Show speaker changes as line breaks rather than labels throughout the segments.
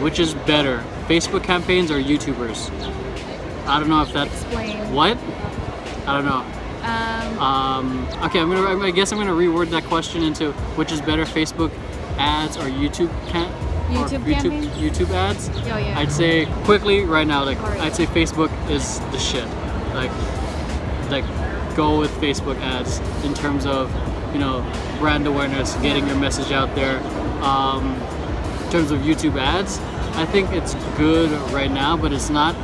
Which is better, Facebook campaigns or YouTubers? I don't know if that's...
Explain.
What? I don't know. Okay, I guess I'm gonna reword that question into which is better, Facebook ads or YouTube YouTube ads?
Oh, yeah.
I'd say quickly right now, like
Alright.
I'd say Facebook is the shit. Like go with Facebook ads in terms of, you know, brand awareness, getting your message out there. In terms of YouTube ads, I think it's good right now, but it's not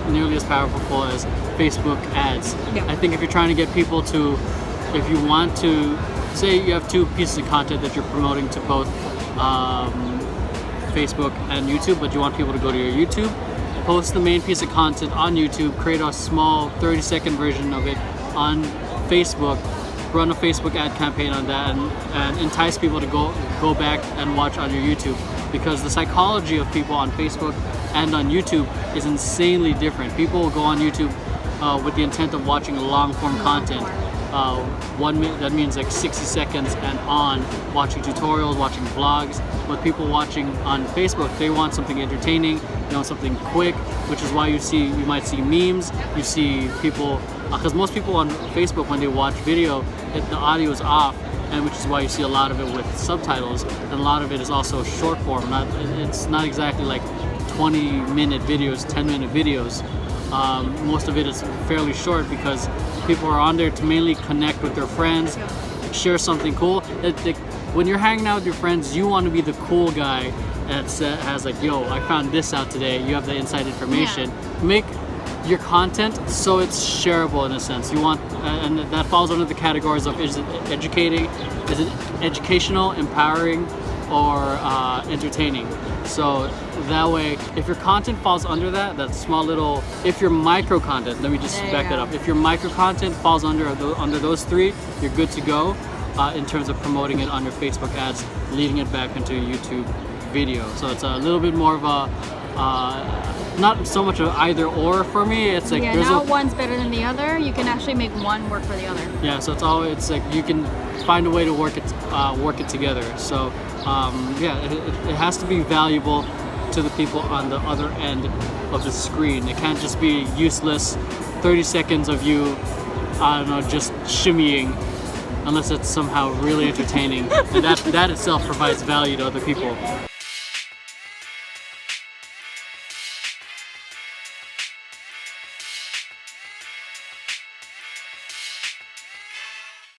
nearly as powerful as Facebook ads.
Yeah.
I think if you're trying to get people to, if you want to, say you have two pieces of content that you're promoting to both Facebook and YouTube, but you want people to go to your YouTube, post the main piece of content on YouTube, create a small 30-second version of it on Facebook, run a Facebook ad campaign on that, and entice people to go back and watch on your YouTube, because the psychology of people on Facebook and on YouTube is insanely different. People will go on YouTube with the intent of watching long form content. 1 minute, that means like 60 seconds and on, watching tutorials, watching vlogs. But people watching on Facebook, they want something entertaining, they want something quick, which is why you might see memes, you see people, because most people on Facebook, when they watch video, the audio is off, and which is why you see a lot of it with subtitles, and a lot of it is also short form. It's not exactly like 20-minute videos, 10-minute videos. Most of it is fairly short because people are on there to mainly connect with their friends, share something cool. When you're hanging out with your friends, you want to be the cool guy that has like, yo, I found this out today. You have the inside information.
Yeah.
Make your content so it's shareable in a sense. You want, and that falls under the categories of, is it educating, is it educational, empowering, or entertaining. So that way, if your content falls under that small little, if your micro content, let me just back that up. If your micro content falls under those three, you're good to go in terms of promoting it under Facebook ads, leading it back into a YouTube video. So it's a little bit more of a, not so much of either or for me. It's like,
not one's better than the other. You can actually make one work for the other.
Yeah, so it's like you can find a way to work it together. So it has to be valuable to the people on the other end of the screen. It can't just be useless 30 seconds of you, I don't know, just shimmying, unless it's somehow really entertaining. And that itself provides value to other people.